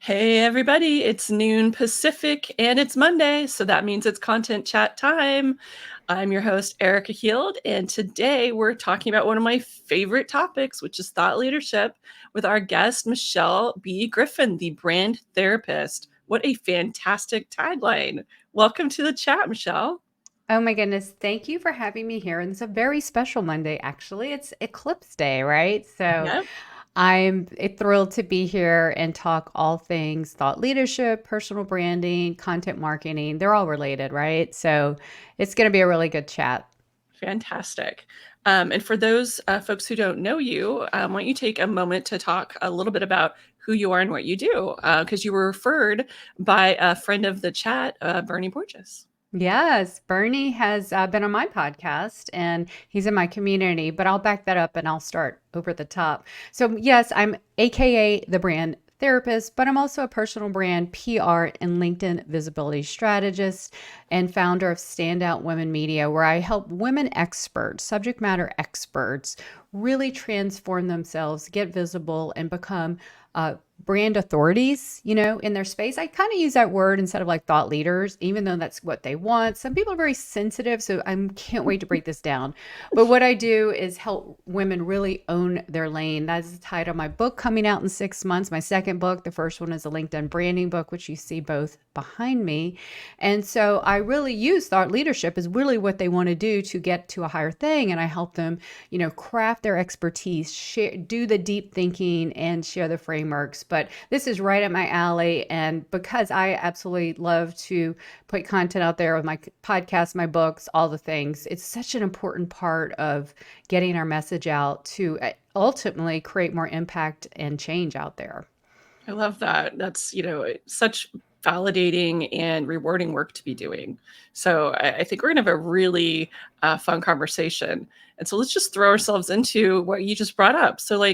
Hey everybody, it's noon Pacific and it's Monday, so that means it's content chat time. I'm your host, Erika Heald, and today we're talking about one of my favorite topics, which is thought leadership, with our guest, Michelle B. Griffin, the brand therapist. What a fantastic tagline. Welcome to the chat, Michelle. Oh my goodness. Thank you for having me here. And it's a very special Monday, actually. It's Eclipse Day, right? So Yep. I'm thrilled to be here and talk all things thought leadership, personal branding, content marketing. They're all related, right? So it's going to be a really good chat. Fantastic. And for those folks who don't know you, why don't you take a moment to talk a little bit about who you are and what you do? Because you were referred by a friend of the chat, Bernie Borges. Yes, Bernie has been on my podcast and he's in my community, but I'll back that up and I'll start over the top. So, yes, I'm AKA the brand therapist, but I'm also a personal brand PR and LinkedIn visibility strategist and founder of Standout Women Media, where I help women experts, subject matter experts, really transform themselves, get visible, and become brand authorities, in their space. I kind of use that word instead of like thought leaders, even though that's what they want. Some people are very sensitive, so I can't wait to break this down. But what I do is help women really own their lane. That's the title of my book coming out in 6 months. My second book, the first one is a LinkedIn branding book, which you see both behind me. And so I really use thought leadership is really what they want to do to get to a higher thing. And I help them, craft their expertise, share, do the deep thinking and share the frameworks. But this is right up my alley. And because I absolutely love to put content out there with my podcast, my books, all the things, it's such an important part of getting our message out to ultimately create more impact and change out there. I love that. That's, such validating and rewarding work to be doing. So I think we're going to have a really fun conversation. And so let's just throw ourselves into what you just brought up. So,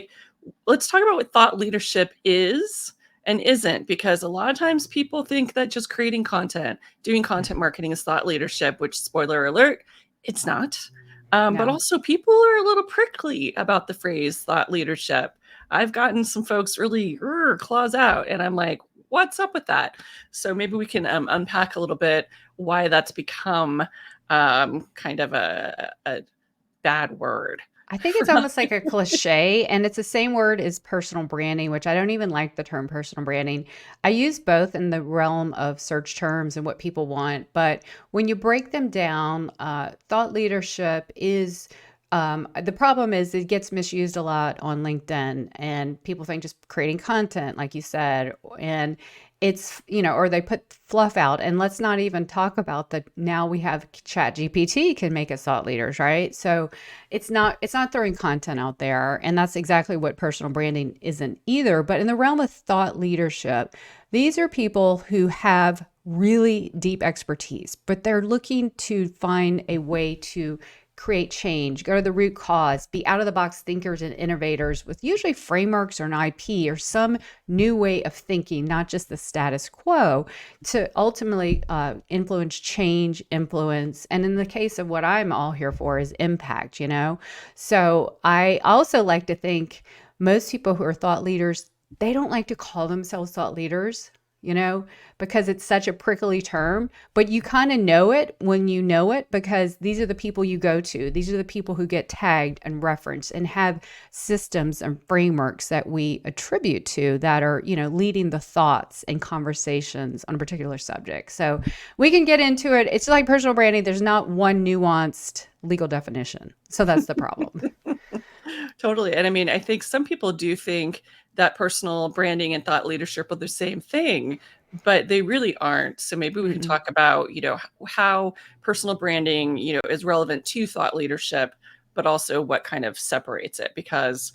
let's talk about what thought leadership is and isn't, because a lot of times people think that just creating content, doing content marketing is thought leadership, which, spoiler alert, it's not. But No. also, people are a little prickly about the phrase thought leadership. I've gotten some folks really claws out, and I'm like, what's up with that? So maybe we can unpack a little bit why that's become kind of a bad word I think for it's almost like a cliche, and it's the same word as personal branding, which I don't even like the term personal branding. I use both in the realm of search terms and what people want, but when you break them down, thought leadership is the problem is it gets misused a lot on LinkedIn, and people think just creating content, like you said, and it's, or they put fluff out. And let's not even talk about the now we have Chat GPT can make us thought leaders, right? So it's not throwing content out there. And that's exactly what personal branding isn't either. But in the realm of thought leadership, these are people who have really deep expertise, but they're looking to find a way to create change, go to the root cause, be out of the box thinkers and innovators with usually frameworks or an IP or some new way of thinking, not just the status quo, to ultimately influence change, influence. And in the case of what I'm all here for is impact. So I also like to think most people who are thought leaders, they don't like to call themselves thought leaders. You know, because it's such a prickly term, but you kind of know it when you know it because these are the people you go to. These are the people who get tagged and referenced and have systems and frameworks that we attribute to that are, leading the thoughts and conversations on a particular subject. So we can get into it. It's like personal branding. There's not one nuanced legal definition. So that's the problem. Totally. And I mean, I think some people do think that personal branding and thought leadership are the same thing, but they really aren't. So maybe we can Mm-mm. talk about, how personal branding, is relevant to thought leadership, but also what kind of separates it. Because,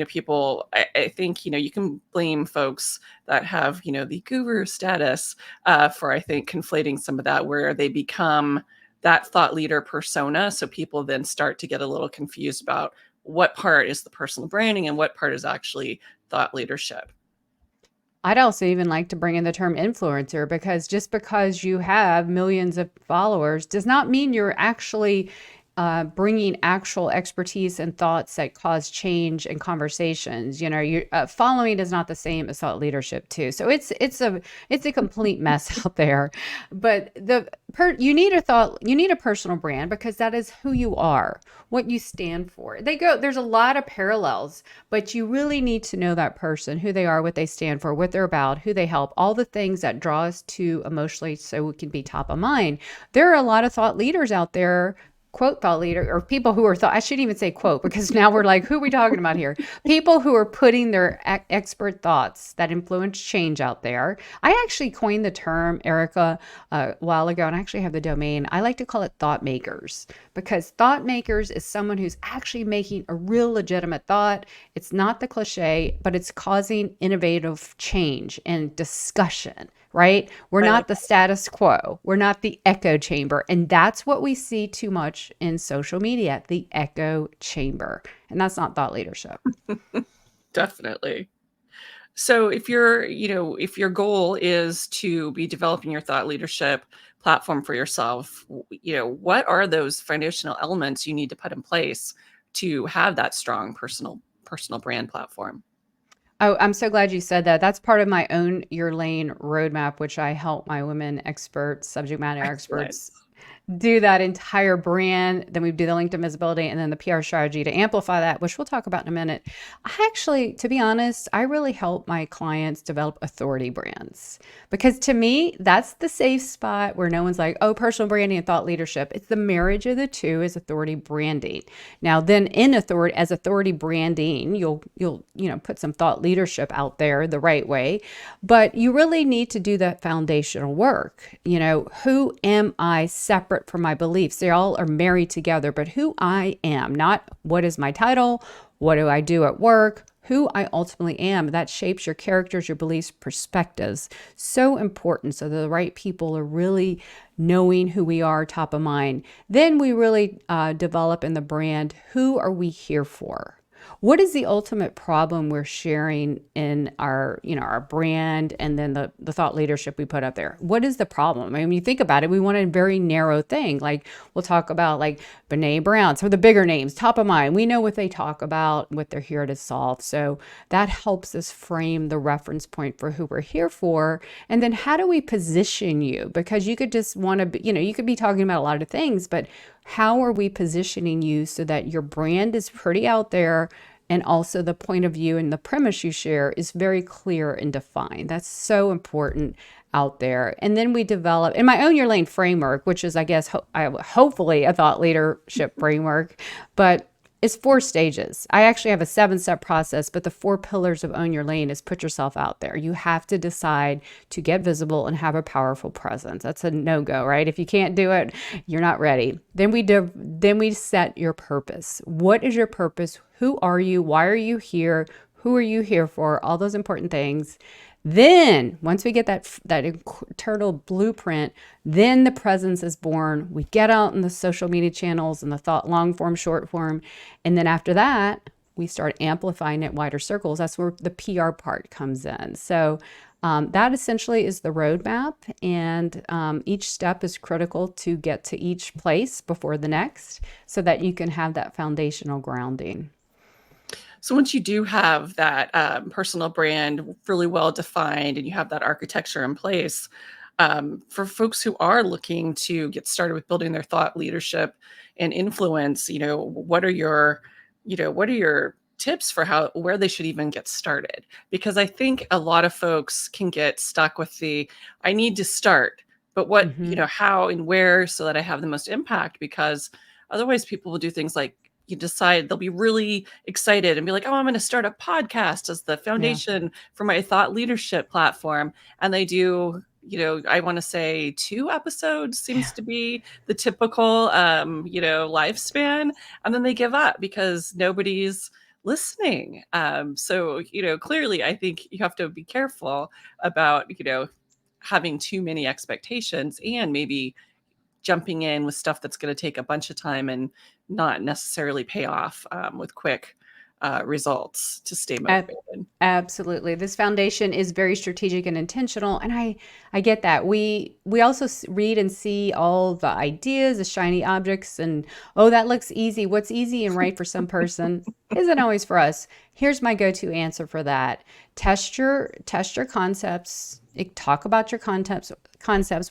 people, I think, you can blame folks that have, the guru status for, I think, conflating some of that where they become that thought leader persona. So people then start to get a little confused about what part is the personal branding and what part is actually thought leadership. I'd also even like to bring in the term influencer because just because you have millions of followers does not mean you're actually bringing actual expertise and thoughts that cause change in conversations. You following is not the same as thought leadership too. So it's a complete mess out there. But you need a personal brand because that is who you are, what you stand for. There's a lot of parallels, but you really need to know that person, who they are, what they stand for, what they're about, who they help, all the things that draw us to emotionally so we can be top of mind. There are a lot of thought leaders out there, quote thought leader, or people who are thought, I shouldn't even say quote, because now we're like, who are we talking about here? People who are putting their expert thoughts that influence change out there. I actually coined the term, Erika, a while ago, and I actually have the domain. I like to call it thought makers, because thought makers is someone who's actually making a real legitimate thought. It's not the cliche, but it's causing innovative change and discussion, right? We're I like not the status quo. We're not the echo chamber. And that's what we see too much in social media, the echo chamber. And that's not thought leadership. definitely. So if your goal is to be developing your thought leadership platform for yourself, what are those foundational elements you need to put in place to have that strong personal brand platform? Oh, I'm so glad you said that. That's part of my Own Your Lane roadmap, which I help my women experts, subject matter Excellent. experts do that entire brand. Then we do the LinkedIn visibility and then the PR strategy to amplify that, which we'll talk about in a minute. I actually, to be honest, I really help my clients develop authority brands because to me, that's the safe spot where no one's like, oh, personal branding and thought leadership. It's the marriage of the two is authority branding. Now, then as authority branding, you'll put some thought leadership out there the right way, but you really need to do that foundational work. Who am I separate from my beliefs? They all are married together, but who I am, not what is my title, what do I do at work, who I ultimately am. That shapes your characters, your beliefs, perspectives. So important. So the right people are really knowing who we are top of mind. Then we really develop in the brand, who are we here for? What is the ultimate problem we're sharing in our brand and then the thought leadership we put up there? What is the problem? I mean, you think about it, we want a very narrow thing. Like we'll talk about like Brene Brown, some of the bigger names, top of mind. We know what they talk about, what they're here to solve. So that helps us frame the reference point for who we're here for. And then how do we position you? Because you could just want to be, you could be talking about a lot of things, but how are we positioning you so that your brand is pretty out there and also the point of view and the premise you share is very clear and defined? That's so important out there. And then we develop in my Own Your Lane framework, which is, I guess, hopefully a thought leadership framework, but it's 4 stages. I actually have a 7-step process, but the 4 pillars of Own Your Lane is put yourself out there. You have to decide to get visible and have a powerful presence. That's a no-go, right? If you can't do it, you're not ready. Then we set your purpose. What is your purpose? Who are you? Why are you here? Who are you here for? All those important things. Then once we get that internal blueprint, then the presence is born. We get out in the social media channels and the thought, long form, short form. And then after that, we start amplifying it wider circles. That's where the PR part comes in. So that essentially is the roadmap. And each step is critical to get to each place before the next so that you can have that foundational grounding. So once you do have that personal brand really well defined and you have that architecture in place, for folks who are looking to get started with building their thought leadership and influence, what are your tips for where they should even get started? Because I think a lot of folks can get stuck with I need to start, but Mm-hmm. how and where so that I have the most impact, because otherwise people will do things like you decide they'll be really excited and be like, oh, I'm going to start a podcast as the Yeah. foundation for my thought leadership platform. And they do, I want to say 2 episodes seems to be the typical, lifespan. And then they give up because nobody's listening. So, clearly, I think you have to be careful about, having too many expectations and maybe jumping in with stuff that's going to take a bunch of time and not necessarily pay off with quick results to stay Ab- motivated. Absolutely. This foundation is very strategic and intentional, and I get that. We also read and see all the ideas, the shiny objects, and oh, that looks easy. What's easy and right for some person isn't always for us. Here's my go-to answer for that. Test your concepts. Talk about your concepts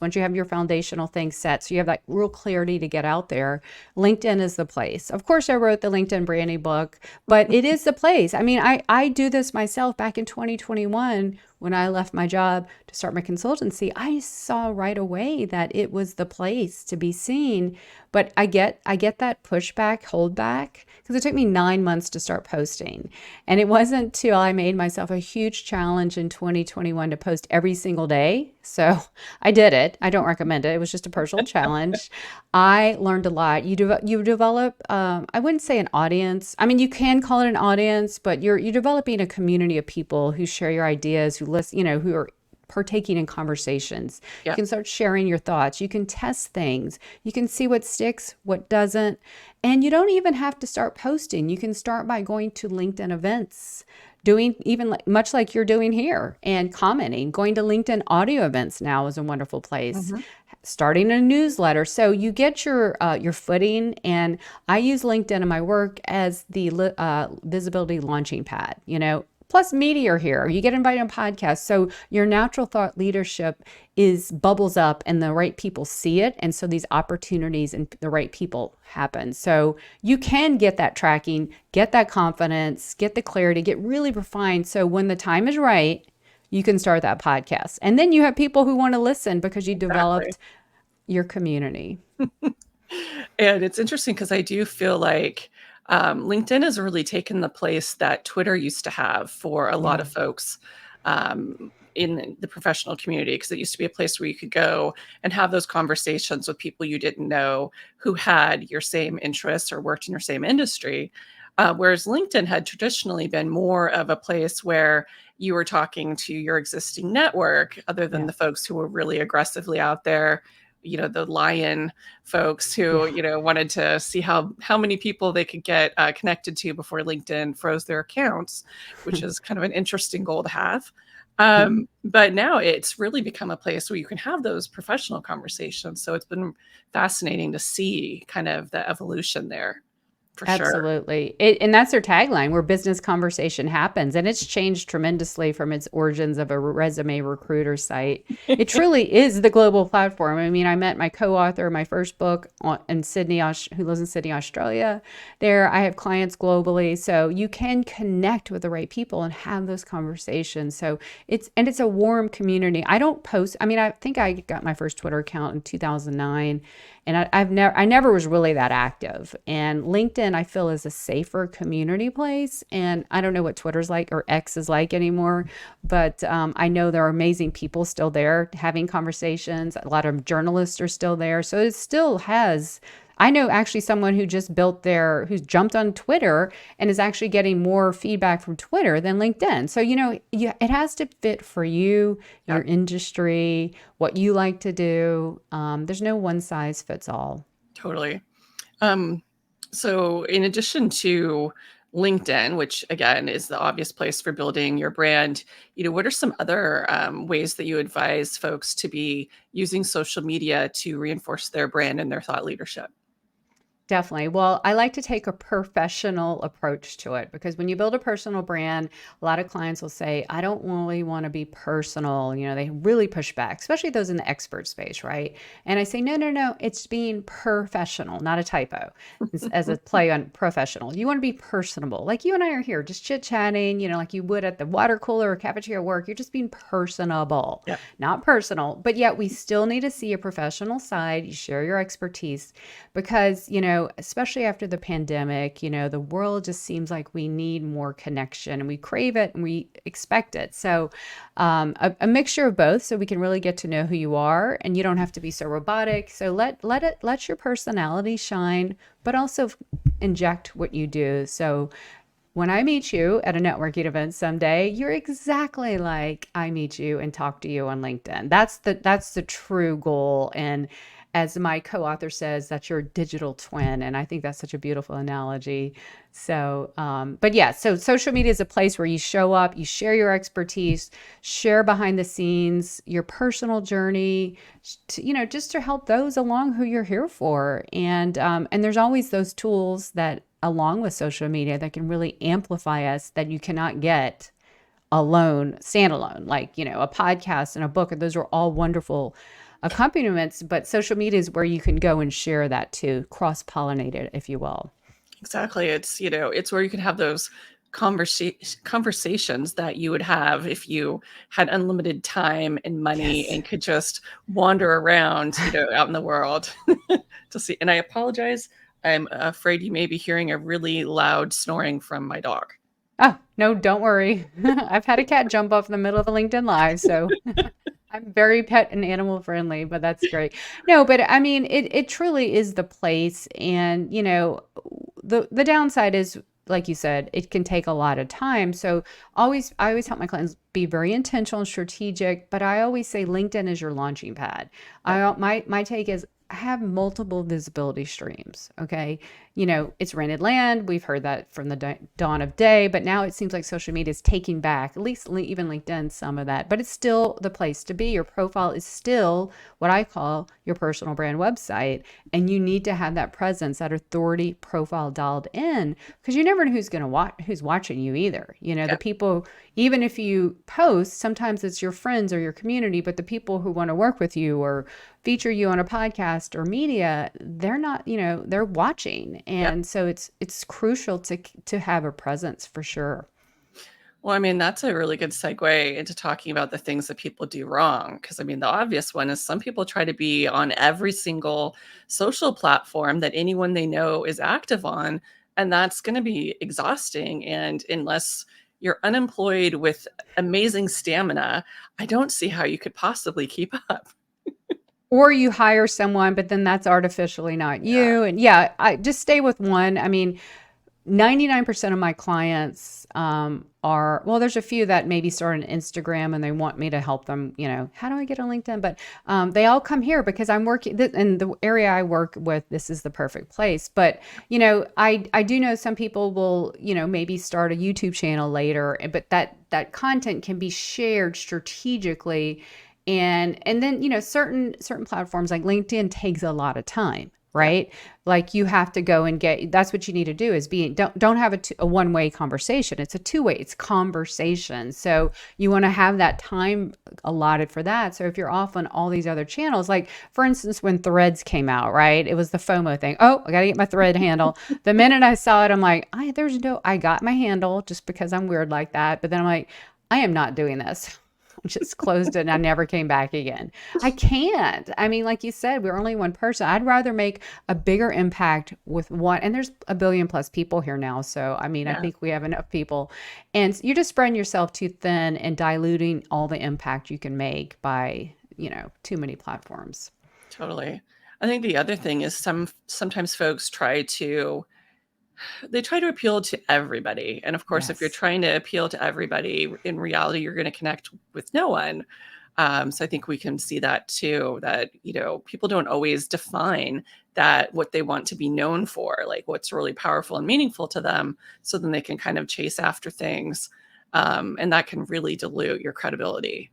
once you have your foundational things set, so you have that real clarity to get out there. LinkedIn is the place. Of course, I wrote the LinkedIn branding book, but it is the place. I mean, I do this myself. Back in 2021, when I left my job to start my consultancy, I saw right away that it was the place to be seen. But I get that pushback, holdback, because it took me 9 months to start posting. And it wasn't till I made myself a huge challenge in 2021 to post every single day. So I did it. I don't recommend it. It was just a personal challenge. I learned a lot. You develop, I wouldn't say an audience. I mean, you can call it an audience, but you're developing a community of people who share your ideas, who listen, who are partaking in conversations. You Yeah. can start sharing your thoughts. You can test things. You can see what sticks, what doesn't. And you don't even have to start posting. You can start by going to LinkedIn events, doing even much like you're doing here, and commenting. Going to LinkedIn audio events now is a wonderful place. Hmm. Starting a newsletter, so you get your footing. And I use LinkedIn in my work as the visibility launching pad. Plus media here. You get invited on podcasts. So your natural thought leadership is bubbles up and the right people see it. And so these opportunities and the right people happen. So you can get that tracking, get that confidence, get the clarity, get really refined. So when the time is right, you can start that podcast. And then you have people who want to listen because you Exactly. developed your community. And it's interesting because I do feel like LinkedIn has really taken the place that Twitter used to have for a lot Yeah. of folks in the professional community, because it used to be a place where you could go and have those conversations with people you didn't know who had your same interests or worked in your same industry. Whereas LinkedIn had traditionally been more of a place where you were talking to your existing network, other than Yeah. the folks who were really aggressively out there, the lion folks who, Yeah. wanted to see how many people they could get connected to before LinkedIn froze their accounts, which is kind of an interesting goal to have. But now it's really become a place where you can have those professional conversations. So it's been fascinating to see kind of the evolution there, for sure. Absolutely. And that's their tagline, where business conversation happens. And it's changed tremendously from its origins of a resume recruiter site. It truly is the global platform. I mean, I met my co-author of my first book in Sydney, who lives in Sydney, Australia. There, I have clients globally. So you can connect with the right people and have those conversations. So it's a warm community. I don't post. I mean, I think I got my first Twitter account in 2009. And I never was really that active. And LinkedIn, I feel, is a safer community place. And I don't know what Twitter's like or X is like anymore, but I know there are amazing people still there having conversations. A lot of journalists are still there, so it still has. I know actually someone who's jumped on Twitter and is actually getting more feedback from Twitter than LinkedIn. So, it has to fit for you, Yeah, your industry, what you like to do. There's no one size fits all. totally. Um, so in addition to LinkedIn, which again is the obvious place for building your brand, what are some other ways that you advise folks to be using social media to reinforce their brand and their thought leadership? Definitely. Well, I like to take a professional approach to it, because when you build a personal brand, a lot of clients will say, I don't really want to be personal. They really push back, especially those in the expert space, right? And I say, no, no, no, it's being professional, not a typo. It's as a play on professional. You want to be personable. Like you and I are here, just chit chatting, like you would at the water cooler or cafeteria at work. You're just being personable, Yeah. not personal. But yet we still need to see a professional side. You share your expertise, because especially after the pandemic, the world just seems like we need more connection, and we crave it and we expect it. So a mixture of both, so we can really get to know who you are, and you don't have to be so robotic. So let your personality shine, but also inject what you do. So when I meet you at a networking event someday, you're exactly like I meet you and talk to you on LinkedIn. That's the true goal. And as my co-author says, that's your digital twin. And I think that's such a beautiful analogy. So, but yeah, so social media is a place where you show up, you share your expertise, share behind the scenes, your personal journey, just to help those along who you're here for. And there's always those tools that along with social media that can really amplify us that you cannot get alone, standalone, like, a podcast and a book. And those are all wonderful accompaniments, but social media is where you can go and share that too, cross-pollinate it, if you will. Exactly. It's where you can have those conversations that you would have if you had unlimited time and money Yes. and could just wander around, out in the world to see. And I apologize. I'm afraid you may be hearing a really loud snoring from my dog. Oh, no, don't worry. I've had a cat jump off in the middle of a LinkedIn Live, so I'm very pet and animal friendly, but that's great. No, but I mean, it truly is the place. And, the downside is, like you said, it can take a lot of time. So I always help my clients be very intentional and strategic, but I always say LinkedIn is your launching pad. Yep. My take is have multiple visibility streams. Okay. It's rented land. We've heard that from the dawn of day, but now it seems like social media is taking back, at least even LinkedIn, some of that, but it's still the place to be. Your profile is still what I call your personal brand website. And you need to have that presence, that authority profile dialed in, because you never know who's going to who's watching you either. The Yep. people, even if you post, sometimes it's your friends or your community, but the people who want to work with you or feature you on a podcast or media, they're not, they're watching. Yep. And so it's crucial to have a presence for sure. Well, I mean, that's a really good segue into talking about the things that people do wrong. Because I mean, the obvious one is some people try to be on every single social platform that anyone they know is active on. And that's going to be exhausting. And unless you're unemployed with amazing stamina, I don't see how you could possibly keep up. Or you hire someone, but then that's artificially not Yeah. you. And yeah, I just stay with one. I mean, 99% of my clients well, there's a few that maybe start on Instagram and they want me to help them, how do I get on LinkedIn? But they all come here because I'm working in the area I work with. This is the perfect place. But, I do know some people will, maybe start a YouTube channel later, but that content can be shared strategically. And then, certain platforms like LinkedIn takes a lot of time, Yeah. right? Like you have to go and that's what you need to do is don't have a one-way conversation. It's a two-way, it's conversation. So you want to have that time allotted for that. So if you're off on all these other channels, like for instance, when Threads came out, right? It was the FOMO thing. Oh, I got to get my Thread handle. The minute I saw it, I'm like, I got my handle just because I'm weird like that. But then I'm like, I am not doing this. Just closed it and I never came back again. I can't. I mean, like you said, we're only one person. I'd rather make a bigger impact with one. And there's a billion plus people here now. So, I mean, I Yeah. think we have enough people. And you're just spreading yourself too thin and diluting all the impact you can make by, too many platforms. Totally. I think the other thing is sometimes folks they try to appeal to everybody. And of course, if you're Yes. trying to appeal to everybody, in reality, you're going to connect with no one. So I think we can see that too, that, people don't always define that what they want to be known for, like what's really powerful and meaningful to them. So then they can kind of chase after things. And that can really dilute your credibility.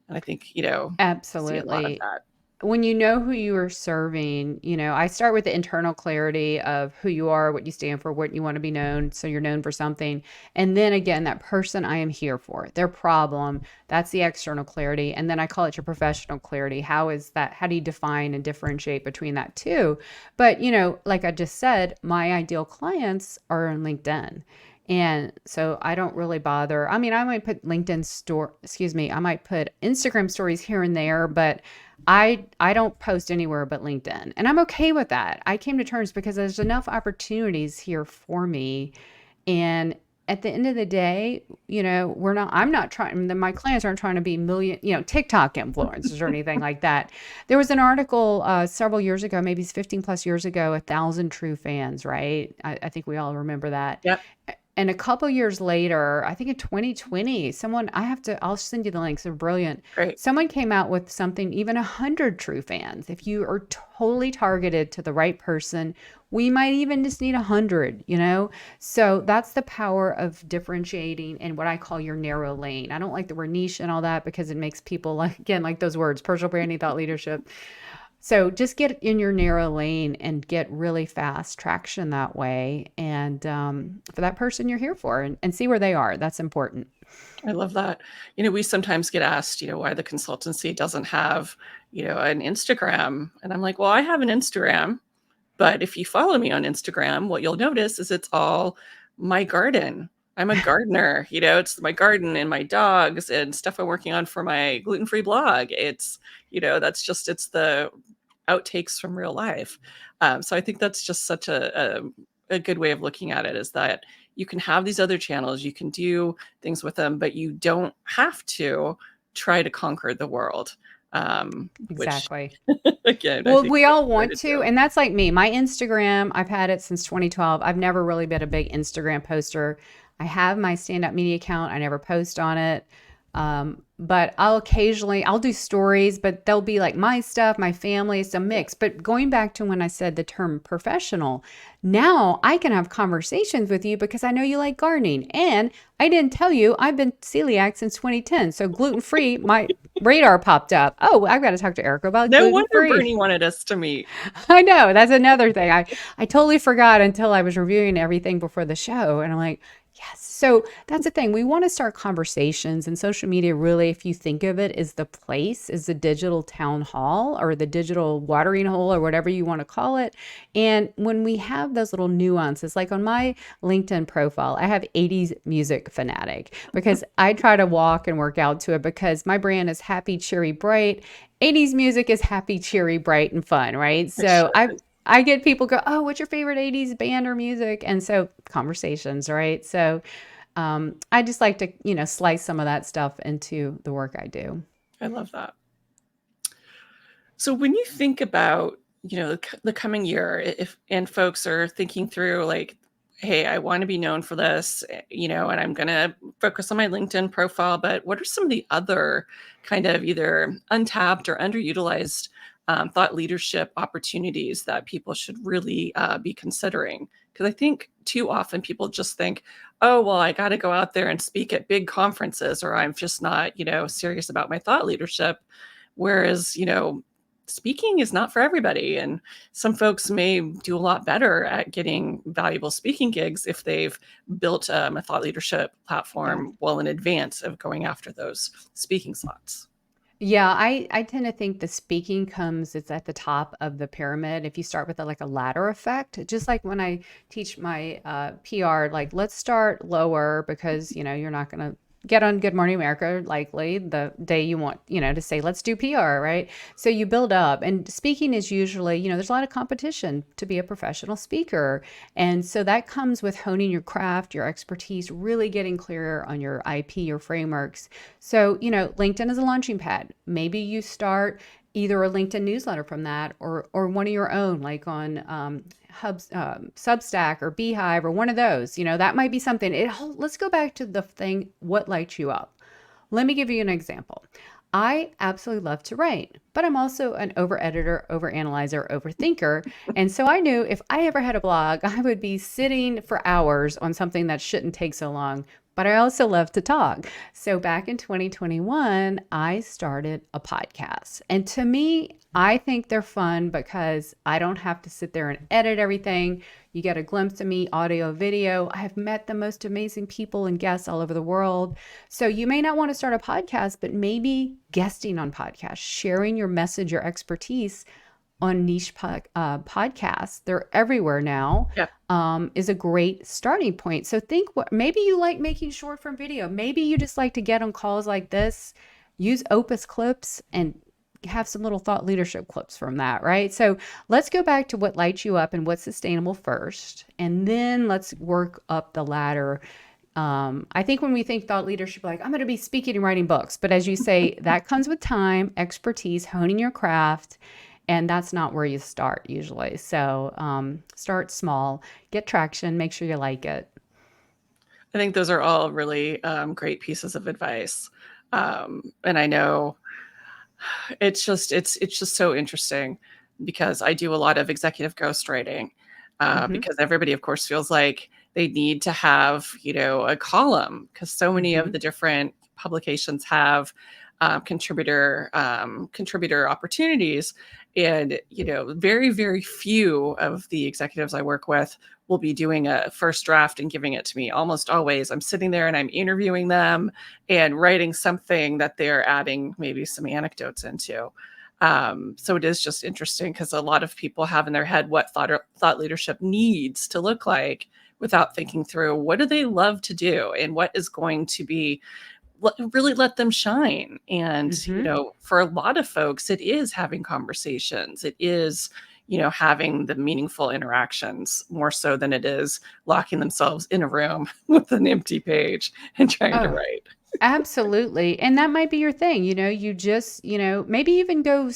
And I think, see a lot of Absolutely. that. When you know who you are serving, I start with the internal clarity of who you are, what you stand for, what you want to be known. So you're known for something. And then again, that person I am here for, their problem, that's the external clarity. And then I call it your professional clarity. How do you define and differentiate between that two? But, like I just said, my ideal clients are on LinkedIn. And so I don't really bother. I mean, I might put I might put Instagram stories here and there, but I don't post anywhere but LinkedIn. And I'm okay with that. I came to terms because there's enough opportunities here for me. And at the end of the day, I'm not trying, my clients aren't trying to be TikTok influencers or anything like that. There was an article several years ago, maybe it's 15 plus years ago, 1,000 true fans, right? I think we all remember that. Yep. And a couple years later, I think in 2020, I'll send you the links. They're brilliant. Great. Someone came out with something, even 100 true fans. If you are totally targeted to the right person, we might even just need 100, you know? So that's the power of differentiating in what I call your narrow lane. I don't like the word niche and all that because it makes people like, again, like those words, personal branding, thought leadership. So just get in your narrow lane and get really fast traction that way. And for that person you're here for, and see where they are. That's important. I love that. We sometimes get asked, why the consultancy doesn't have, an Instagram. And I'm like, well, I have an Instagram, but if you follow me on Instagram, what you'll notice is it's all my garden. I'm a gardener, it's my garden and my dogs and stuff I'm working on for my gluten-free blog. It's, it's the outtakes from real life. So I think that's just such a good way of looking at it, is that you can have these other channels, you can do things with them, but you don't have to try to conquer the world. Exactly. Which again, I Well, think we is all the way want to to, do. and that's like me. My Instagram, I've had it since 2012. I've never really been a big Instagram poster. I have my stand-up media account. I never post on it. But I'll do stories, but they'll be like my stuff, my family, it's a mix. But going back to when I said the term professional, now I can have conversations with you because I know you like gardening. And I didn't tell you I've been celiac since 2010. So gluten-free, my radar popped up. Oh, I've got to talk to Erica about No wonder gluten-free. Bernie wanted us to meet. I know. That's another thing. I totally forgot until I was reviewing everything before the show. And I'm like, yes. So that's the thing. We want to start conversations, and social media really, if you think of it, is the place, is the digital town hall or the digital watering hole or whatever you want to call it. And when we have those little nuances, like on my LinkedIn profile, I have 80s music fanatic because I try to walk and work out to it because my brand is happy, cheery, bright. 80s music is happy, cheery, bright, and fun, right? It So sure is. I get people go, oh, what's your favorite 80s band or music? And so conversations, right? So I just like to, slice some of that stuff into the work I do. I love that. So when you think about, the coming year, if and folks are thinking through like, hey, I want to be known for this, and I'm going to focus on my LinkedIn profile, but what are some of the other kind of either untapped or underutilized thought leadership opportunities that people should really be considering? Because I think too often people just think, oh, well, I got to go out there and speak at big conferences, or I'm just not, serious about my thought leadership. Whereas, speaking is not for everybody. And some folks may do a lot better at getting valuable speaking gigs if they've built a thought leadership Yeah. platform well in advance of going after those speaking slots. Yeah, I tend to think the speaking it's at the top of the pyramid. If you start with like a ladder effect, just like when I teach my PR, like let's start lower because you're not going to get on Good Morning America likely the day you want to say let's do PR, right? So you build up, and speaking is usually there's a lot of competition to be a professional speaker, and so that comes with honing your craft, your expertise, really getting clearer on your IP, your frameworks. So, LinkedIn is a launching pad. Maybe you start either a LinkedIn newsletter from that or one of your own, like on Substack or Beehive or one of those. That might be something. Let's go back to the thing, what lights you up? Let me give you an example. I absolutely love to write, but I'm also an over editor, over analyzer, overthinker. And so I knew if I ever had a blog, I would be sitting for hours on something that shouldn't take so long. But I also love to talk. So back in 2021, I started a podcast. And to me, I think they're fun because I don't have to sit there and edit everything. You get a glimpse of me, audio, video. I have met the most amazing people and guests all over the world. So you may not want to start a podcast, but maybe guesting on podcasts, sharing your message, your expertise on niche podcasts. They're everywhere now. Yeah. Is a great starting point. So think maybe you like making short form video. Maybe you just like to get on calls like this, use Opus clips and have some little thought leadership clips from that, right? So let's go back to what lights you up and what's sustainable first, and then let's work up the ladder. I think when we think thought leadership, like I'm going to be speaking and writing books, but as you say, that comes with time, expertise, honing your craft, and that's not where you start usually. So start small, get traction, make sure you like it. I think those are all really great pieces of advice. And I know it's just so interesting because I do a lot of executive ghostwriting, Mhm. because everybody, of course, feels like they need to have, a column because so many of Mhm. the different publications have contributor opportunities, and very very few of the executives I work with will be doing a first draft and giving it to me. Almost always I'm sitting there and I'm interviewing them and writing something that they're adding maybe some anecdotes into. So it is just interesting because a lot of people have in their head what thought leadership needs to look like without thinking through what do they love to do and what is going to be really let them shine. And Mhm. for a lot of folks it is having conversations, it is having the meaningful interactions more so than it is locking themselves in a room with an empty page and trying to Oh, write. absolutely. And that might be your thing. You just, maybe even go,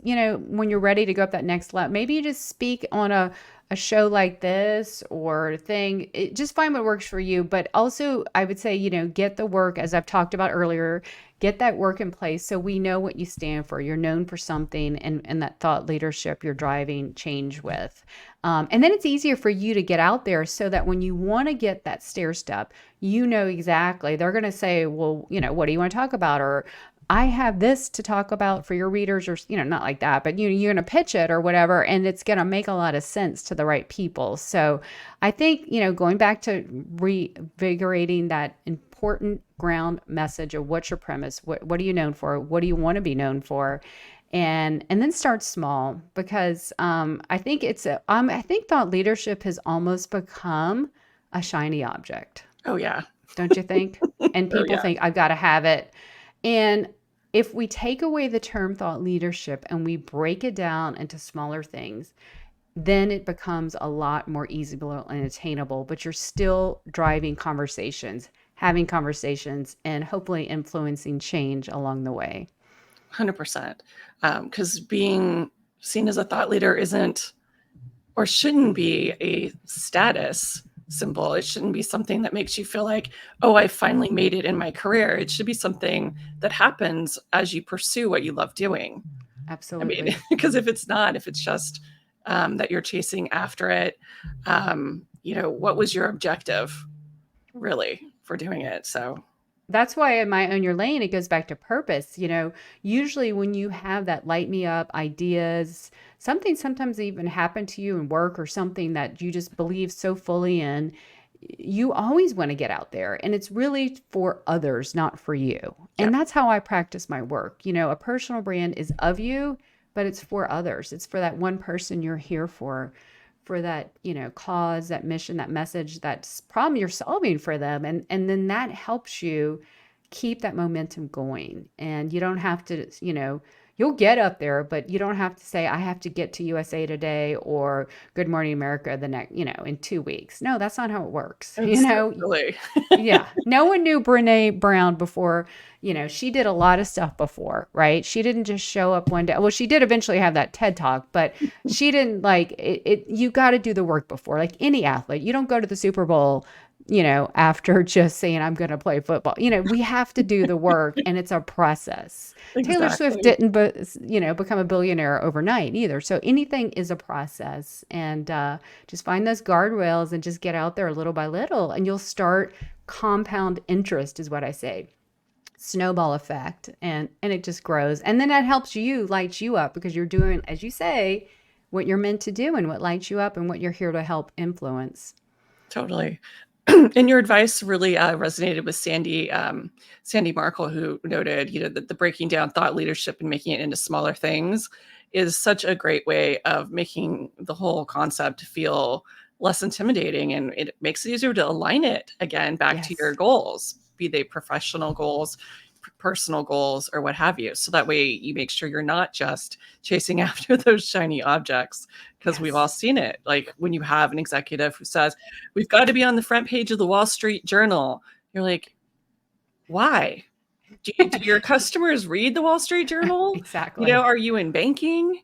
when you're ready to go up that next level, maybe you just speak on a show like this or thing. Just find what works for you. But also, I would say, get the work, as I've talked about earlier, get that work in place so we know what you stand for. You're known for something, and that thought leadership you're driving change with. And then it's easier for you to get out there so that when you want to get that stair step, exactly. They're going to say, well, what do you want to talk about? Or I have this to talk about for your readers, or, not like that, but you're going to pitch it or whatever. And it's going to make a lot of sense to the right people. So I think, going back to revigorating that important ground message of what's your premise, what are you known for? What do you want to be known for? And then start small, because I think thought leadership has almost become a shiny object, Oh yeah. don't you think? And Oh people yeah. think I've got to have it. And if we take away the term thought leadership and we break it down into smaller things, then it becomes a lot more easable and attainable, but you're still driving conversations, having conversations, and hopefully influencing change along the way. 100%. Because being seen as a thought leader isn't or shouldn't be a status symbol. It shouldn't be something that makes you feel like, oh, I finally made it in my career. It should be something that happens as you pursue what you love doing. I mean, Absolutely. because if it's not, if it's just that you're chasing after it, what was your objective really for doing it? So, That's why in my Own Your Lane, it goes back to purpose. Usually when you have that light me up ideas, something sometimes even happened to you in work or something that you just believe so fully in, you always want to get out there. And it's really for others, not for you. yeah, And that's how I practice my work. A personal brand is of you, but it's for others. It's for that one person you're here for that, cause, that mission, that message, that problem you're solving for them. And then that helps you keep that momentum going. And you don't have to, you'll get up there, but you don't have to say, I have to get to USA Today or Good Morning America the next, in 2 weeks. No, that's not how it works. it's really. Yeah. No one knew Brene Brown before. She did a lot of stuff before, right? She didn't just show up one day. Well, she did eventually have that TED talk, but she didn't like it. You got to do the work before, like any athlete. You don't go to the Super Bowl, after just saying, I'm going to play football. We have to do the work, and it's a process. Taylor Swift Exactly. didn't, but, become a billionaire overnight either. So anything is a process. And just find those guardrails and just get out there little by little, and you'll start compound interest, is what I say, snowball effect, and it just grows, and then that helps you, lights you up, because you're doing, as you say, what you're meant to do and what lights you up and what you're here to help influence. Totally. And your advice really resonated with Sandy Markle, who noted, that the breaking down thought leadership and making it into smaller things is such a great way of making the whole concept feel less intimidating, and it makes it easier to align it again back to your Yes. goals, be they professional goals, personal goals, or what have you. So that way you make sure you're not just chasing after those shiny objects, because we've all Yes. seen it. Like when you have an executive who says, we've got to be on the front page of the Wall Street Journal. You're like, why? Do your customers read the Wall Street Journal? Exactly. Are you in banking?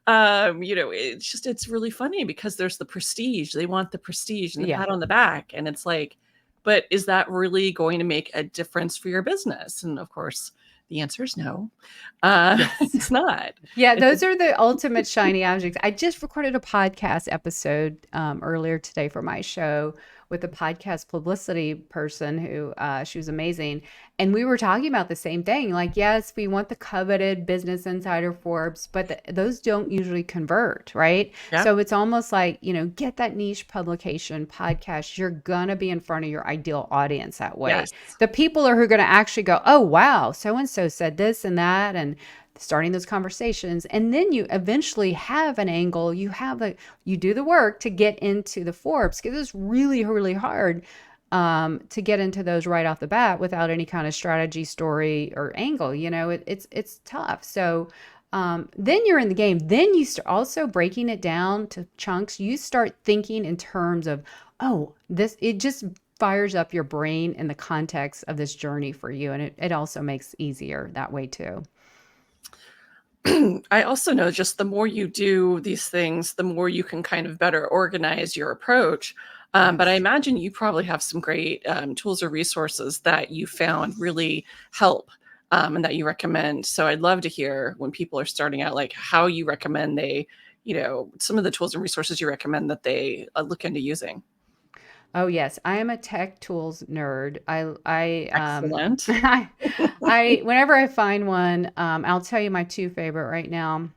It's really funny because there's the prestige. They want the prestige and the Yeah. pat on the back. And it's like, but is that really going to make a difference for your business? And of course, the answer is no. Yes. It's not. Yeah, It's those are the ultimate shiny objects. I just recorded a podcast episode earlier today for my show with a podcast publicity person who she was amazing. And we were talking about the same thing. Like, yes, we want the coveted Business Insider Forbes, but those don't usually convert, right? yeah. So it's almost like, get that niche publication podcast. You're going to be in front of your ideal audience that way. Yes. The people are who are going to actually go, oh, wow, so and so said this and that. And starting those conversations, and then you eventually have an angle. You do the work to get into the Forbes, because it's really, really hard to get into those right off the bat without any kind of strategy, story, or angle. It's tough. So then you're in the game. Then you start also breaking it down to chunks. You start thinking in terms of, oh, it just fires up your brain in the context of this journey for you, and it also makes it easier that way too. I also know just the more you do these things, the more you can kind of better organize your approach. But I Yes. imagine you probably have some great tools or resources that you found really help and that you recommend. So I'd love to hear when people are starting out, like how you recommend some of the tools and resources you recommend that they look into using. Oh yes, I am a tech tools nerd. Excellent. I whenever I find one, I'll tell you my two favorite right now.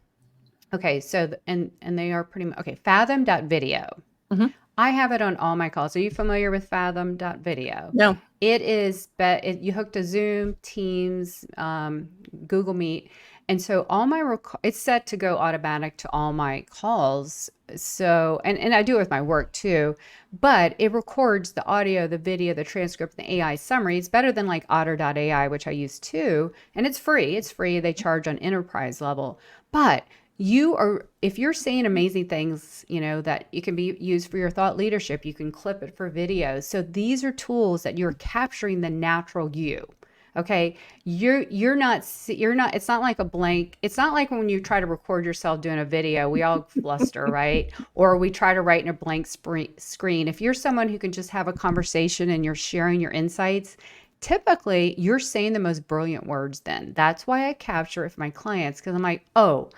Okay, so and they are pretty much okay. Fathom.video. Mhm. I have it on all my calls. Are you familiar with Fathom.video? No. It is, but you hook to Zoom, Teams, Google Meet, and so all my it's set to go automatic to all my calls. So and I do it with my work too, but it records the audio, the video, the transcript, the AI summary. It's better than like Otter.ai, which I use too, and it's free. It's free. They charge on enterprise level, but if you're saying amazing things, that you can be used for your thought leadership, you can clip it for videos. So these are tools that you're capturing the natural you. Okay. It's not like a blank. It's not like when you try to record yourself doing a video, we all fluster, right? Or we try to write in a blank screen. If you're someone who can just have a conversation and you're sharing your insights, typically you're saying the most brilliant words then. That's why I capture it for my clients, because I'm like, oh,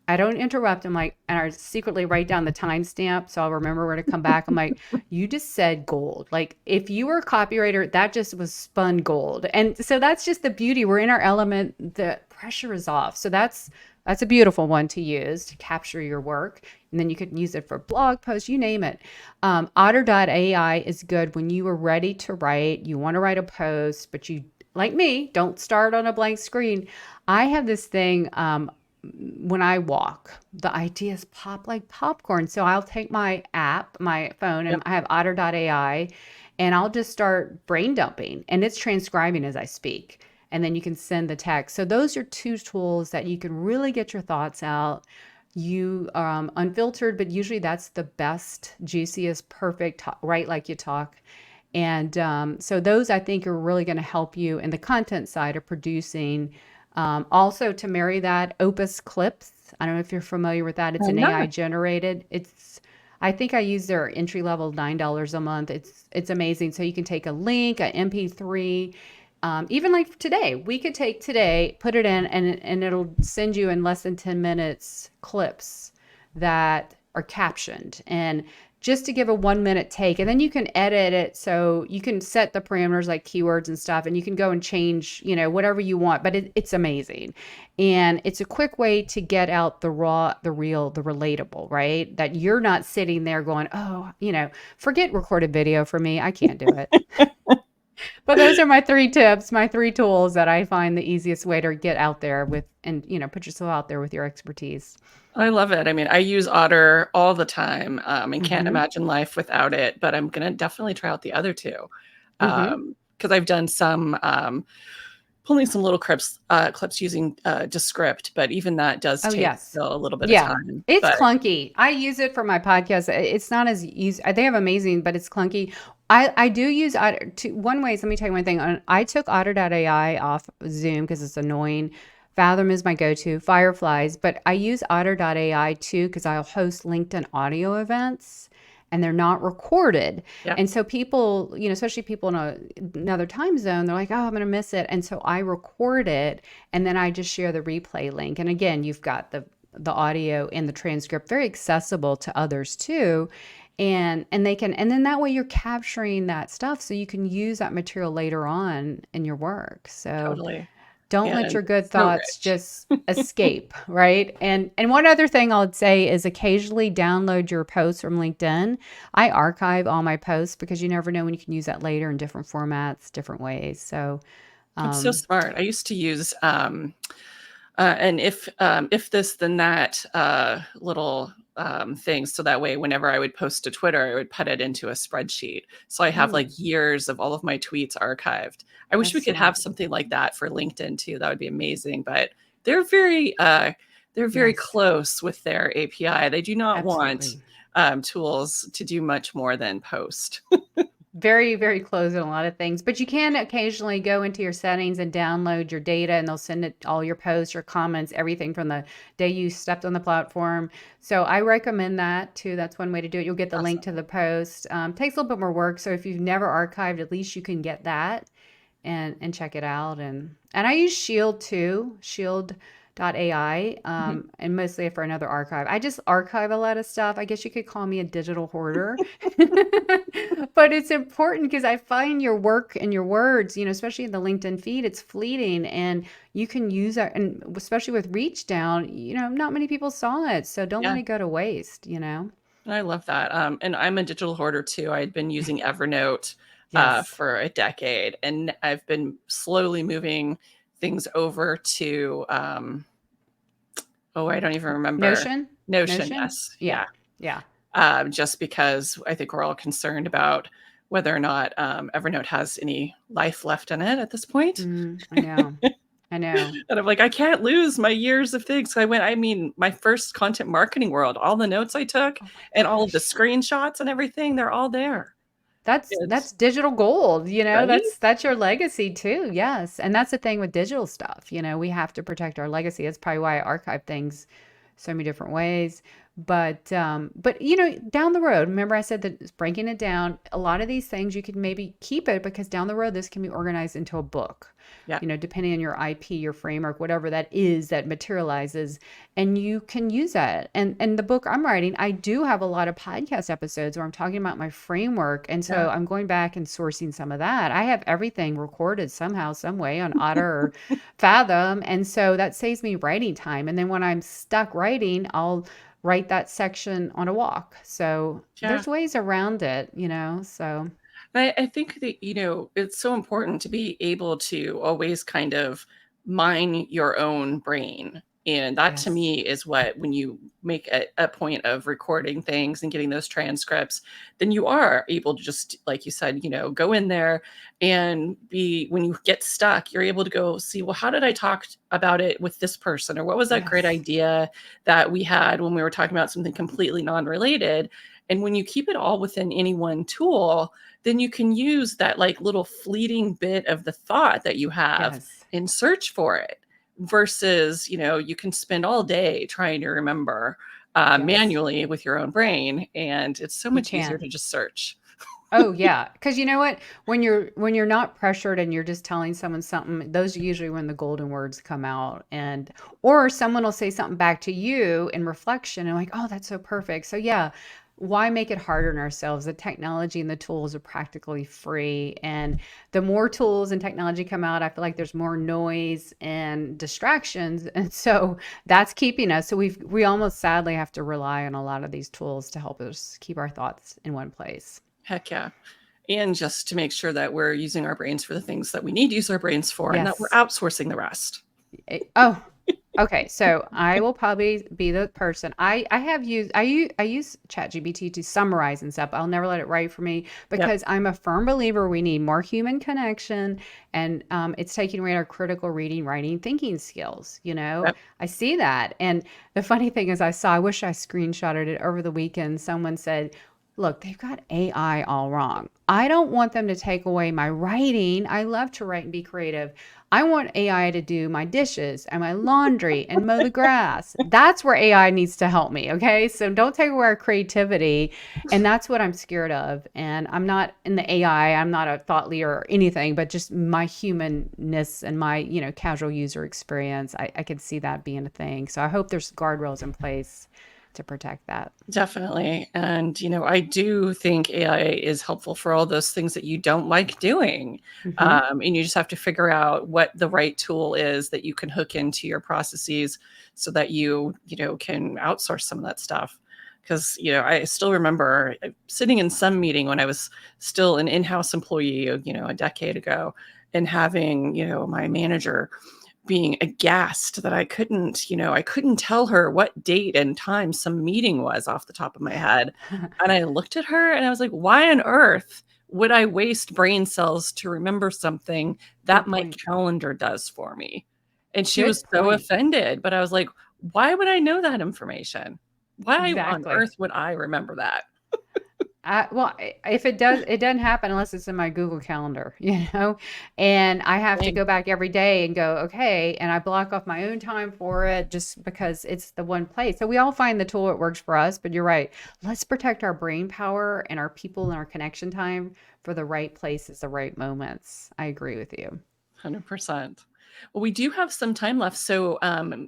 I don't interrupt. I'm like, and I secretly write down the timestamp so I'll remember where to come back. I'm like, you just said gold. Like if you were a copywriter, that just was spun gold. And so that's just the beauty. We're in our element. The pressure is off. So that's a beautiful one to use to capture your work. And then you can use it for blog posts, you name it. Otter.ai is good when you are ready to write. You want to write a post, but you, like me, don't start on a blank screen. I have this thing. When I walk, the ideas pop like popcorn. So I'll take my app, my phone, and Yep. I have otter.ai, and I'll just start brain dumping, and it's transcribing as I speak. And then you can send the text. So those are two tools that you can really get your thoughts out. You unfiltered, but usually that's the best, juiciest, perfect, right like you talk. And so those I think are really going to help you in the content side of producing. Also, to marry that, Opus Clips. I don't know if you're familiar with that. It's I'm an not. AI generated. I think I use their entry level $9 a month. It's amazing. So you can take a link, a MP3, even like today. We could take today, put it in, and it'll send you in less than 10 minutes clips that are captioned, and just to give a 1 minute take, and then you can edit it. So you can set the parameters like keywords and stuff, and you can go and change, whatever you want, but it's amazing. And it's a quick way to get out the raw, the real, the relatable, right? That you're not sitting there going, oh, forget recorded video for me. I can't do it. But those are my three tips, my three tools that I find the easiest way to get out there with, and, put yourself out there with your expertise. I love it. I mean, I use Otter all the time and can't Mm-hmm. imagine life without it, but I'm going to definitely try out the other two Mm-hmm. because I've done some pulling some little clips using Descript, but even that does Oh, take yes. still a little bit of Yeah. time. It's But clunky. I use it for my podcast. It's not as easy. They have amazing, but it's clunky. I do use Otter. One way, let me tell you one thing. I took Otter.ai off Zoom because it's annoying. Fathom is my go-to, Fireflies, but I use Otter.ai too because I'll host LinkedIn audio events. and they're not recorded. Yeah. And so people, especially people in another time zone, they're like, oh, I'm going to miss it. And so I record it and then I just share the replay link. And again, you've got the audio and the transcript very accessible to others too. And they can, and then that way you're capturing that stuff so you can use that material later on in your work. So Totally. don't let And your good so thoughts rich. just escape, right? And one other thing I'll say is occasionally download your posts from LinkedIn. I archive all my posts because you never know when you can use that later in different formats, different ways. So, It's so um, smart. I used to use and if this then that little things, so that way whenever I would post to Twitter, I would put it into a spreadsheet, so I have like ooh, years of all of my tweets archived. I wish we that's could have smart. something like that for LinkedIn too. That would be amazing, but they're very uh they're very Yes, close with their API. They do not want absolutely. tools to do much more than post. Very, very close in a lot of things, but you can occasionally go into your settings and download your data, and they'll send it all your posts, your comments, everything from the day you stepped on the platform. So I recommend that too. That's one way to do it. You'll get the link Awesome. to the post. Takes a little bit more work. So if you've never archived, at least you can get that and check it out. And I use Shield too, Shield.ai, Mhm. and mostly for another archive. I just archive a lot of stuff. I guess you could call me a digital hoarder. But it's important because I find your work and your words, especially in the LinkedIn feed, it's fleeting and you can use that. And especially with reach down, not many people saw it. So don't let Yeah. it go to waste. I love that. And I'm a digital hoarder too. I had been using Evernote Yes. for a decade, and I've been slowly moving things over to, oh, I don't even remember. Notion? Notion, Notion? yes. Yeah. Yeah. Yeah. Just because I think we're all concerned about whether or not Evernote has any life left in it at this point. I know. I know. And I'm like, I can't lose my years of things. I mean, my first content marketing world, all the notes I took Oh my and all of the gosh. screenshots and everything, they're all there. That's It's digital gold, right? that's your legacy too. Yes. And that's the thing with digital stuff. We have to protect our legacy. That's probably why I archive things so many different ways. But down the road, remember I said that it's breaking it down. A lot of these things you can maybe keep it because down the road this can be organized into a book. Yeah. Depending on your IP, your framework, whatever that is that materializes, and you can use that. And the book I'm writing, I do have a lot of podcast episodes where I'm talking about my framework, and Yeah. so I'm going back and sourcing some of that. I have everything recorded somehow, some way on Otter or Fathom, and so that saves me writing time. And then when I'm stuck writing, I'll write that section on a walk. So Yeah. there's ways around it. So I think that, it's so important to be able to always kind of mine your own brain. And that to yes, me is what, when you make a point of recording things and getting those transcripts, then you are able to just, like you said, go in there and when you get stuck, you're able to go see, well, how did I talk about it with this person? Or what was that great yes, idea that we had when we were talking about something completely non-related? And when you keep it all within any one tool, then you can use that like little fleeting bit of the thought that you have yes, and search for it versus, you can spend all day trying to remember yes, manually with your own brain. And it's so you much easier can. to just search. Oh yeah, because you know what? When you're not pressured and you're just telling someone something, those are usually when the golden words come out, and or someone will say something back to you in reflection, and like, oh, that's so perfect. So yeah, why make it harder on ourselves? The technology and the tools are practically free, and the more tools and technology come out, I feel like there's more noise and distractions, and so that's keeping us. So we almost sadly have to rely on a lot of these tools to help us keep our thoughts in one place. Heck yeah. And just to make sure that we're using our brains for the things that we need to use our brains for and that we're Yes. outsourcing the rest. Oh, okay. So I will probably be the person. I have used I use ChatGPT to summarize and stuff. I'll never let it write for me Yep. because I'm a firm believer we need more human connection, and it's taking away our critical reading, writing, thinking skills. Yep. I see that, and the funny thing is, I wish I screenshotted it over the weekend. Someone said, look, they've got AI all wrong. I don't want them to take away my writing. I love to write and be creative. I want AI to do my dishes and my laundry and mow the grass. That's where AI needs to help me. Okay. So don't take away our creativity. And that's what I'm scared of. And I'm not in the AI, I'm not a thought leader or anything, but just my humanness and my, casual user experience. I could see that being a thing. So I hope there's guardrails in place to protect that. Definitely. And, I do think AI is helpful for all those things that you don't like doing. Hmm. And you just have to figure out what the right tool is that you can hook into your processes so that can outsource some of that stuff. Because, I still remember sitting in some meeting when I was still an in-house employee, a decade ago, and having, my manager being aghast that I couldn't tell her what date and time some meeting was off the top of my head. And I looked at her and I was like, why on earth would I waste brain cells to remember something that Good my point. calendar does for me? And she Good was so point. offended, but I was like, why would I know that information? Why on Exactly. earth would I remember that? Well, if it does, it doesn't happen unless it's in my Google Calendar, and I have to Same. go back every day and go, okay, and I block off my own time for it just because it's the one place. So we all find the tool that works for us, but you're right. Let's protect our brain power and our people and our connection time for the right places, the right moments. I agree with you. 100%. Well, we do have some time left. So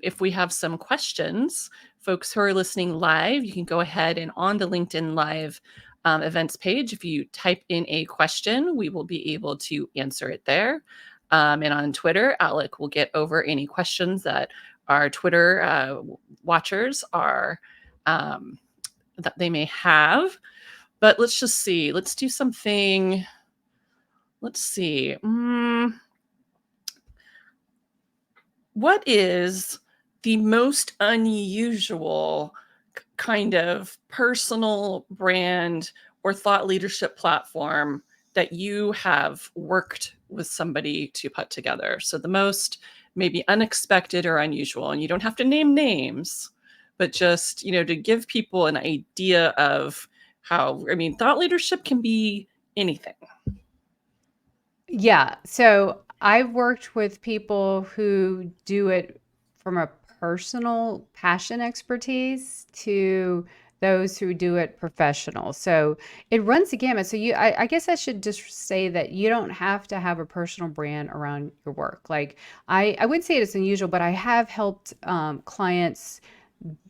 if we have some questions, folks who are listening live, you can go ahead and on the LinkedIn Live events page, if you type in a question, we will be able to answer it there. And on Twitter, Alec will get over any questions that our Twitter watchers are that they may have. But let's just see. Let's do something. Let's see. What is the most unusual kind of personal brand or thought leadership platform that you have worked with somebody to put together? So the most maybe unexpected or unusual, and you don't have to name names, but just, to give people an idea of how, thought leadership can be anything. Yeah. So I've worked with people who do it from a personal passion expertise to those who do it professional. So it runs the gamut. So I guess I should just say that you don't have to have a personal brand around your work. Like I wouldn't say it's unusual, but I have helped clients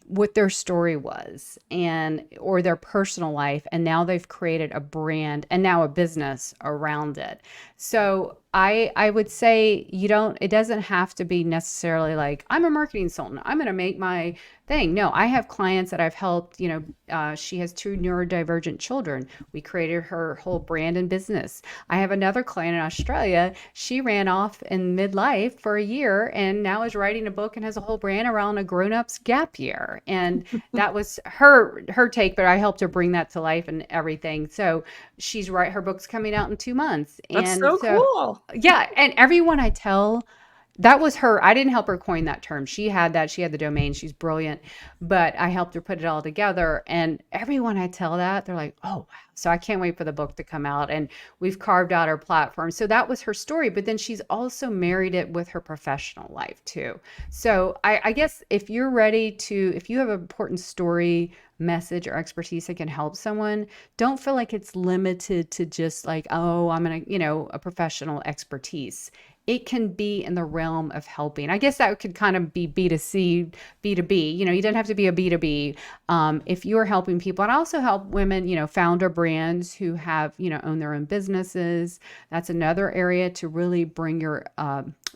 what their story was and or their personal life, and now they've created a brand and now a business around it. So I would say you don't it doesn't have to be necessarily like I'm a marketing consultant, I'm going to make my thing. No, I have clients that I've helped. She has two neurodivergent children. We created her whole brand and business. I have another client in Australia. She ran off in midlife for a year and now is writing a book and has a whole brand around a grown-up's gap year. And that was her take, but I helped her bring that to life and everything. So her book's coming out in 2 months. That's And so so cool. yeah, and everyone I tell that was her. I didn't help her coin that term. She had that. She had the domain. She's brilliant. But I helped her put it all together. And everyone I tell that, they're like, oh, wow. So I can't wait for the book to come out. And we've carved out our platform. So that was her story. But then she's also married it with her professional life too. So I guess if you're ready to, if you have an important story, message, or expertise that can help someone, don't feel like it's limited to just like, oh, I'm going to, a professional expertise. It can be in the realm of helping. I guess that could kind of be B2C, B2B. You don't have to be a B2B. If you're helping people, and I also help women, founder brands who have, own their own businesses. That's another area to really bring your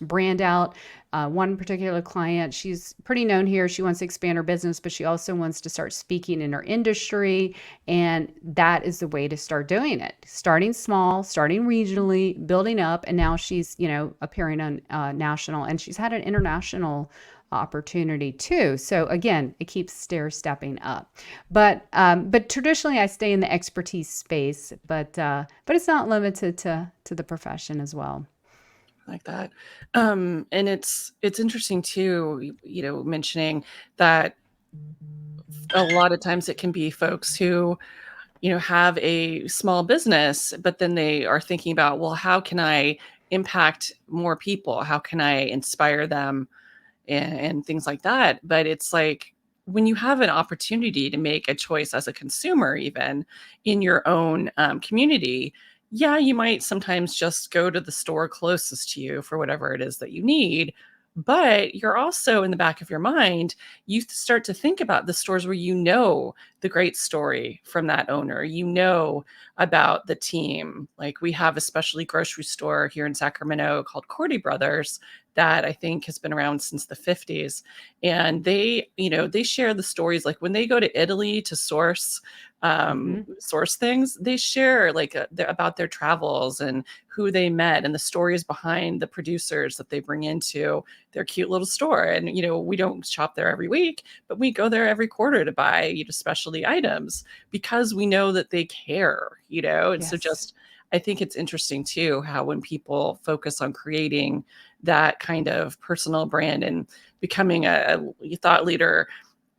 brand out. One particular client, she's pretty known here. She wants to expand her business, but she also wants to start speaking in her industry. And that is the way to start doing it. Starting small, starting regionally, building up. And now she's, appearing on national, and she's had an international opportunity too. So again, it keeps stair stepping up. But traditionally I stay in the expertise space, but it's not limited to the profession as well. Like that. And it's interesting too, mentioning that a lot of times it can be folks who have a small business, but then they are thinking about, well, how can I impact more people? How can I inspire them and things like that. But it's like when you have an opportunity to make a choice as a consumer, even in your own community, yeah, you might sometimes just go to the store closest to you for whatever it is that you need. But you're also in the back of your mind, you start to think about the stores where the great story from that owner, about the team. Like we have a specialty grocery store here in Sacramento called Cordy Brothers that I think has been around since the 50s. And they share the stories, like when they go to Italy to source things, they share like about their travels and who they met and the stories behind the producers that they bring into their cute little store. And we don't shop there every week, but we go there every quarter to buy specialty items because we know that they care. And so Yes. just I think it's interesting too how when people focus on creating that kind of personal brand and becoming a thought leader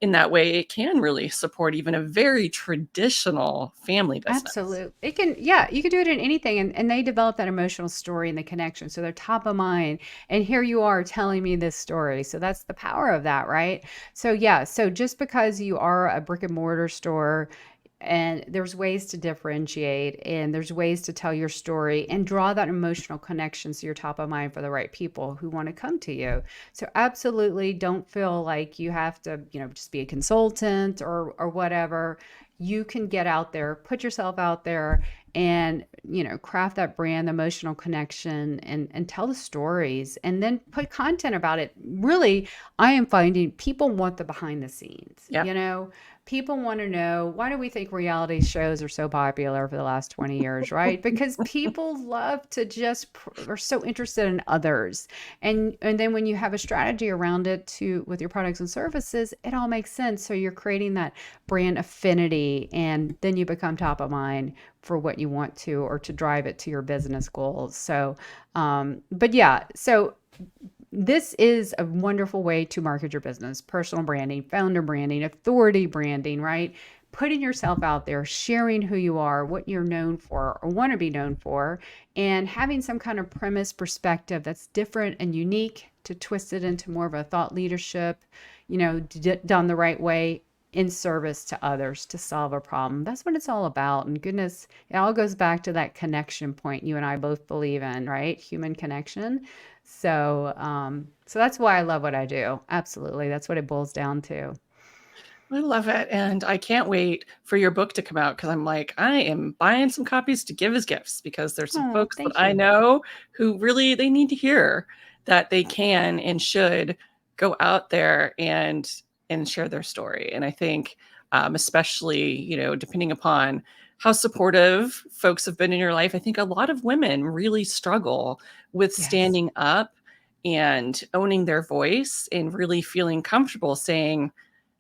in that way, it can really support even a very traditional family business. Absolutely. It can, yeah, you can do it in anything. And they develop that emotional story and the connection. So they're top of mind. And here you are telling me this story. So that's the power of that, right? So, yeah. So just because you are a brick and mortar store, and there's ways to differentiate and there's ways to tell your story and draw that emotional connection so you're top of mind for the right people who want to come to you. So absolutely don't feel like you have to, just be a consultant or whatever. You can get out there, put yourself out there and, craft that brand emotional connection and tell the stories and then put content about it. Really, I am finding people want the behind the scenes, Yep. People want to know, why do we think reality shows are so popular for the last 20 years, right? Because people love to are so interested in others. And then when you have a strategy around it with your products and services, it all makes sense. So you're creating that brand affinity and then you become top of mind for what you want to or to drive it to your business goals. So but yeah, so this is a wonderful way to market your business: personal branding, founder branding, authority branding, right? Putting yourself out there, sharing who you are, what you're known for or want to be known for, and having some kind of premise perspective that's different and unique to twist it into more of a thought leadership, done the right way in service to others to solve a problem. That's what it's all about. And goodness, it all goes back to that connection point you and I both believe in, right? Human connection. So that's why I love what I do. Absolutely. That's what it boils down to. I love it. And I can't wait for your book to come out because I'm like, I am buying some copies to give as gifts because there's some Oh, folks that thank I you. know who really they need to hear that they can and should go out there and share their story. And I think especially, depending upon how supportive folks have been in your life, I think a lot of women really struggle with Yes. standing up and owning their voice and really feeling comfortable saying,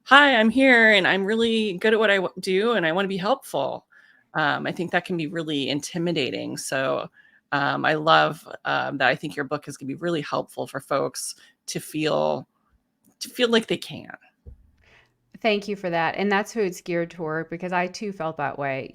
hi, I'm here and I'm really good at what I do and I want to be helpful. I think that can be really intimidating. So I love that. I think your book is going to be really helpful for folks to feel like they can. Thank you for that. And that's who it's geared toward because I too felt that way.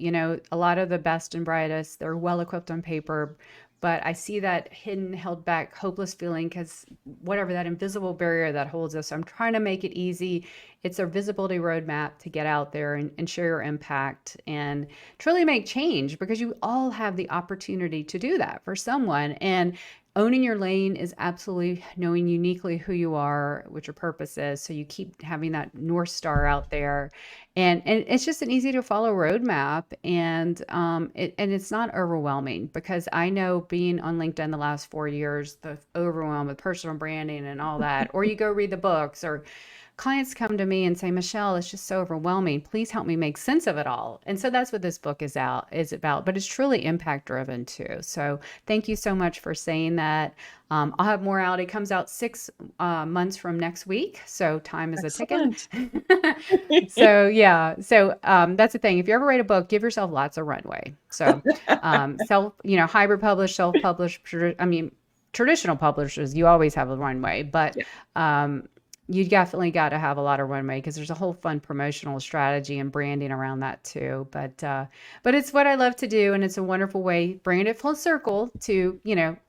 A lot of the best and brightest, they're well equipped on paper, but I see that hidden, held back, hopeless feeling because whatever that invisible barrier that holds us. I'm trying to make it easy. It's a visibility roadmap to get out there and share your impact and truly make change because you all have the opportunity to do that for someone. And owning your lane is absolutely knowing uniquely who you are, what your purpose is. So you keep having that North Star out there. And it's just an easy to follow roadmap. And it's not overwhelming because I know being on LinkedIn the last 4 years, the overwhelm with personal branding and all that, or you go read the books or clients come to me and say, Michelle, it's just so overwhelming. Please help me make sense of it all. And so that's what this book is about, but it's truly impact driven too. So thank you so much for saying that. I'll have more out. It comes out 6 months from next week. So time is a ticking. Excellent. So yeah. So that's the thing. If you ever write a book, give yourself lots of runway. So hybrid publish, self-publish, traditional publishers, you always have a runway, but Yeah. um, You definitely got to have a lot of runway because there's a whole fun promotional strategy and branding around that too. But it's what I love to do, and it's a wonderful way bringing it full circle to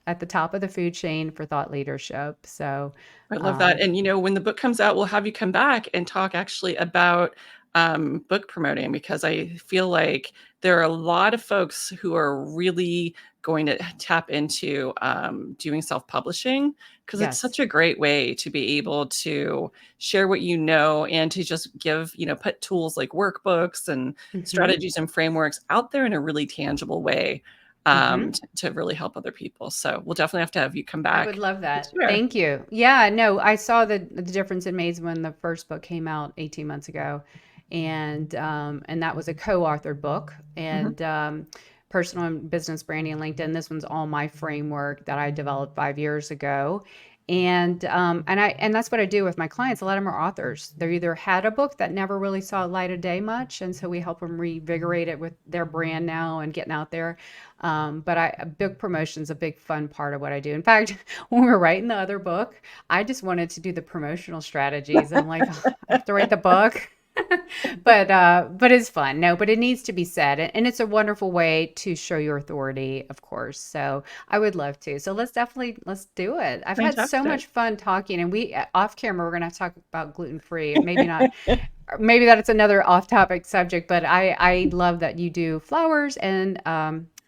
at the top of the food chain for thought leadership. So, I love that. um, And, when the book comes out, we'll have you come back and talk actually about book promoting, because I feel like there are a lot of folks who are really going to tap into doing self publishing, because it's yes. such a great way to be able to share what you know and to just give, put tools like workbooks and Hmm. strategies and frameworks out there in a really tangible way Hmm. to really help other people. So we'll definitely have you come I would back love to that. share. Thank you. Yeah, no, I saw the difference it made when the first book came out 18 months ago, and that was a co-authored book, Mhm. and personal and business branding and LinkedIn. This one's all my framework that I developed 5 years ago, and that's what I do with my clients. A lot of them are authors. They're either had a book that never really saw light of day much, and so we help them revigorate it with their brand now and getting out there. But book promotion is a big fun part of what I do. In fact, when we were writing the other book, I just wanted to do the promotional strategies. I'm like, "Oh, I have to write the book." But it's fun. No, but it needs to be said. And it's a wonderful way to show your authority, of course. So I would love to. So let's do it. I've had so Fantastic. much fun talking, and we off camera we're gonna have to talk about gluten free. Maybe not, maybe that's another off topic subject, but I love that you do flowers and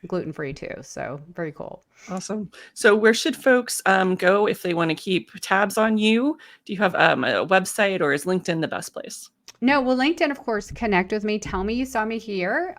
gluten free too. So very cool. Awesome. So where should folks go if they want to keep tabs on you? Do you have a website, or is LinkedIn the best place? No, well, LinkedIn, of course, connect with me. Tell me you saw me here.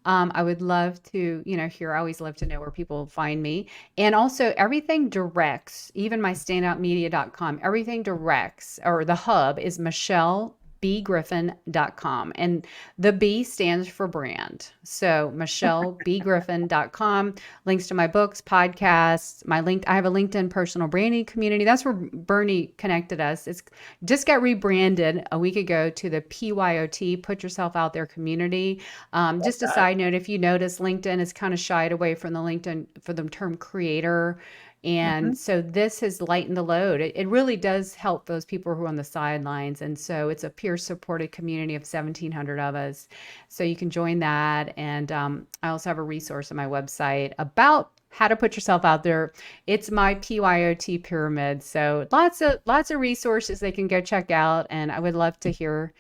I would love to, hear. I always love to know where people find me. And also, everything directs, even my standoutmedia.com, everything directs, or the hub is michellebgriffin.com. And the B stands for brand. So, michellebgriffin.com, links to my books, podcasts, I have a LinkedIn personal branding community. That's where Bernie connected us. It's just got rebranded a week ago to the PYOT, Put Yourself Out There community. Love Just a that. side note, if you notice, LinkedIn has kind of shied away from the LinkedIn for the term creator. Mhm. And so this has lightened the load. It really does help those people who are on the sidelines. And so it's a peer supported community of 1,700 of us. So you can join that. And I also have a resource on my website about how to put yourself out there. It's my PYOT pyramid. So lots of resources they can go check out. And I would love to hear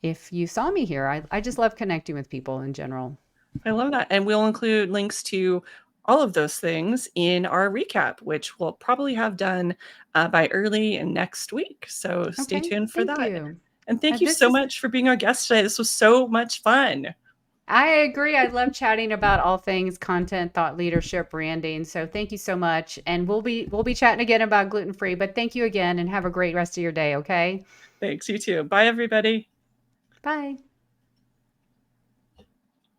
if you saw me here. I just love connecting with people in general. I love that. And we'll include links to all of those things in our recap, which we'll probably have done by early and next week. So stay Okay, tuned for thank that. you. And thank you This so is, much for being our guest today. This was so much fun. I agree. I love chatting about all things content, thought leadership, branding. So thank you so much. And we'll be chatting again about gluten free, but thank you again and have a great rest of your day. Okay. Thanks. You too. Bye, everybody. Bye.